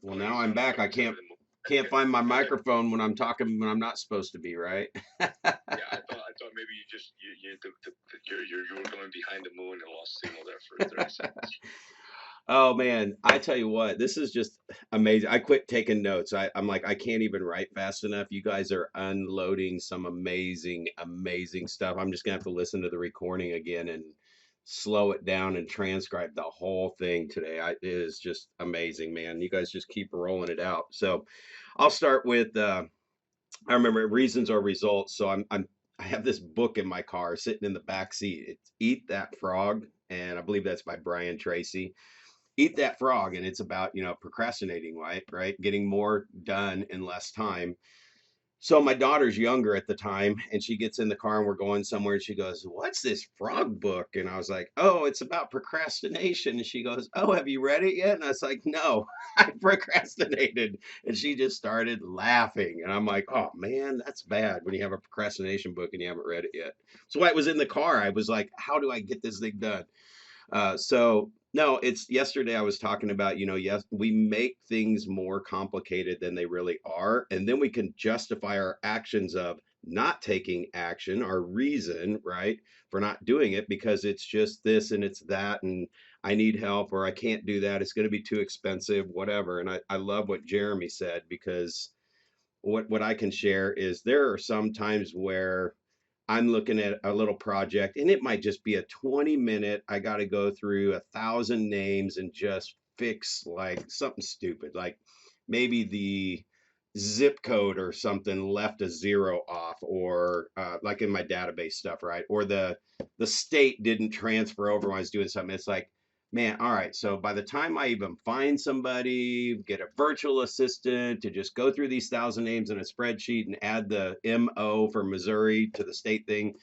Well, now I'm back. I can't find my microphone when I'm talking when I'm not supposed to be, right? Yeah, I thought maybe you were going behind the moon and lost signal there for 30 seconds. Oh man, I tell you what, this is just amazing. I quit taking notes. I'm like, I can't even write fast enough. You guys are unloading some amazing, amazing stuff. I'm just gonna have to listen to the recording again and slow it down and transcribe the whole thing today. It is just amazing, man. You guys just keep rolling it out. So I'll start with I remember reasons or results. So I have this book in my car sitting in the back seat. It's Eat That Frog, and I believe that's by Brian Tracy. Eat That Frog, and it's about, procrastinating, right, getting more done in less time. So my daughter's younger at the time, and she gets in the car and we're going somewhere, and she goes, "What's this frog book?" And I was like, "Oh, it's about procrastination." And she goes, "Oh, have you read it yet?" And I was like, "No, I procrastinated." And she just started laughing, and I'm like, "Oh man, that's bad when you have a procrastination book and you haven't read it yet." So I was in the car, I was like, "How do I get this thing done?" So no, it's yesterday I was talking about, yes, we make things more complicated than they really are, and then we can justify our actions of not taking action, our reason, right, for not doing it because it's just this and it's that, and I need help or I can't do that. It's going to be too expensive, whatever. And I love what Jeremy said because what I can share is there are some times where I'm looking at a little project and it might just be a 20-minute, I got to go through 1,000 names and just fix like something stupid, like maybe the zip code or something left a zero off, or like in my database stuff, right? Or the state didn't transfer over when I was doing something. It's like, man, all right, so by the time I even find somebody, get a virtual assistant to just go through these 1,000 names in a spreadsheet and add the MO for Missouri to the state thing,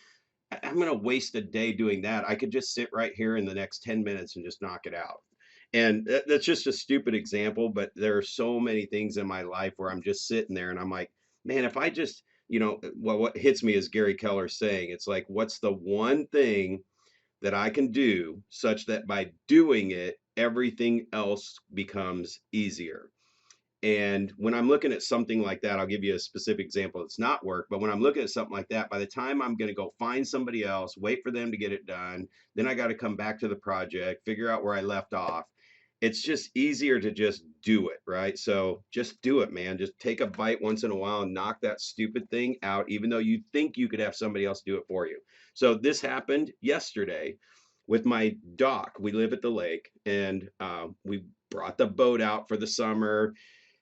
I'm going to waste a day doing that. I could just sit right here in the next 10 minutes and just knock it out. And that's just a stupid example, but there are so many things in my life where I'm just sitting there and I'm like, man, if I just, well, what hits me is Gary Keller saying, it's like, what's the one thing that I can do such that by doing it, everything else becomes easier. And when I'm looking at something like that, I'll give you a specific example. It's not work, but when I'm looking at something like that, by the time I'm going to go find somebody else, wait for them to get it done, then I got to come back to the project, figure out where I left off. It's just easier to just do it, right? So just do it, man. Just take a bite once in a while and knock that stupid thing out, even though you think you could have somebody else do it for you. So this happened yesterday with my dock. We live at the lake, and we brought the boat out for the summer,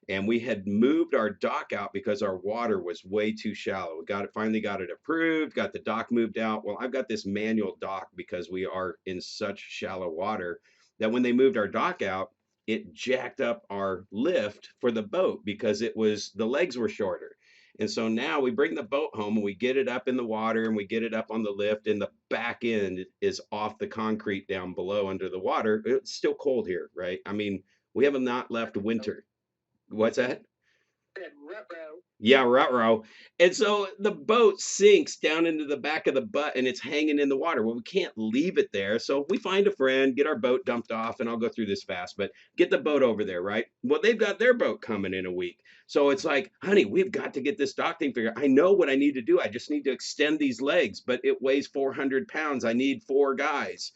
and we had moved our dock out because our water was way too shallow. We finally got it approved, got the dock moved out. Well, I've got this manual dock because we are in such shallow water that when they moved our dock out, it jacked up our lift for the boat because the legs were shorter. And so now we bring the boat home and we get it up in the water and we get it up on the lift, and the back end is off the concrete down below under the water. It's still cold here, right? I mean, we have not left winter. What's that? Yeah, ruh-roh. And so the boat sinks down into the back of the butt and it's hanging in the water. Well, we can't leave it there. So we find a friend, get our boat dumped off, and I'll go through this fast, but get the boat over there, right? Well, they've got their boat coming in a week. So it's like, honey, we've got to get this dock thing figured out. I know what I need to do. I just need to extend these legs, but it weighs 400 pounds. I need four guys.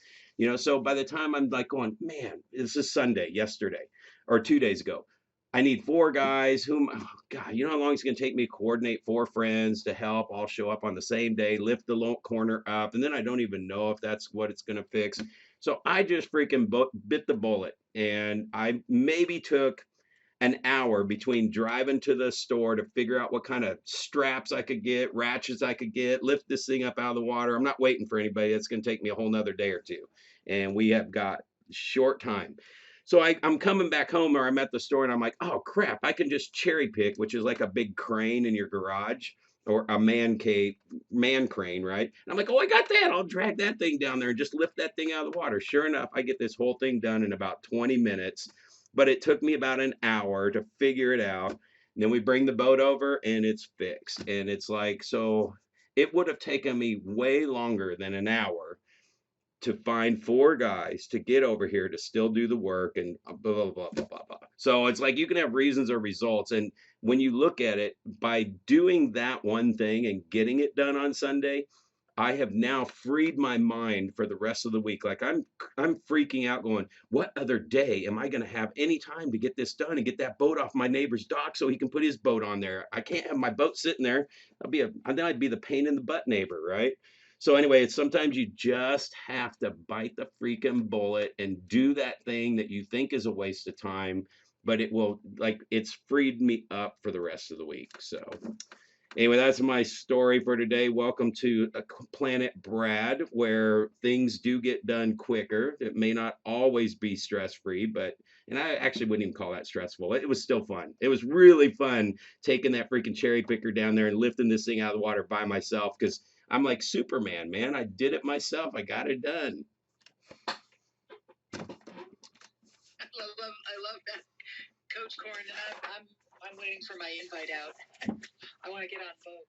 So by the time I'm like going, man, this is Sunday, yesterday, or 2 days ago. I need four guys whom, oh God, you know how long it's going to take me to coordinate four friends to help all show up on the same day, lift the corner up, and then I don't even know if that's what it's going to fix. So I just freaking bit the bullet, and I maybe took an hour between driving to the store to figure out what kind of straps I could get, ratchets I could get, lift this thing up out of the water. I'm not waiting for anybody. It's going to take me a whole nother day or two. And we have got short time. So I'm coming back home, or I'm at the store and I'm like, oh crap, I can just cherry pick, which is like a big crane in your garage or a man crane, right? And I'm like, oh, I got that. I'll drag that thing down there and just lift that thing out of the water. Sure enough, I get this whole thing done in about 20 minutes, but it took me about an hour to figure it out. And then we bring the boat over and it's fixed. And it's like, so it would have taken me way longer than an hour to find four guys to get over here to still do the work and blah, blah, blah, blah, blah, blah. So it's like you can have reasons or results. And when you look at it, by doing that one thing and getting it done on Sunday, I have now freed my mind for the rest of the week. Like I'm freaking out going, what other day am I going to have any time to get this done and get that boat off my neighbor's dock so he can put his boat on there? I can't have my boat sitting there. Then I'd be the pain in the butt neighbor, right? So anyway, it's sometimes you just have to bite the freaking bullet and do that thing that you think is a waste of time, but it will, like, it's freed me up for the rest of the week. So anyway, that's my story for today. Welcome to Planet Brad, where things do get done quicker. It may not always be stress free, but, and I actually wouldn't even call that stressful. It was still fun. It was really fun taking that freaking cherry picker down there and lifting this thing out of the water by myself because I'm like Superman, man. I did it myself. I got it done. I love that, Coach Corn. I'm waiting for my invite out. I want to get on boat.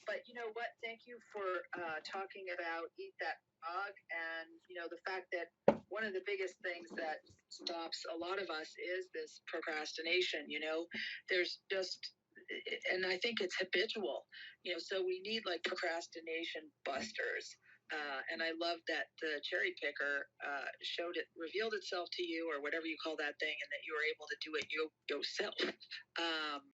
But you know what? Thank you for talking about Eat That Frog, and you know the fact that one of the biggest things that stops a lot of us is this procrastination. You know, there's just, and I think it's habitual. You know, so we need like procrastination busters. And I love that the cherry picker revealed itself to you, or whatever you call that thing, and that you were able to do it yourself.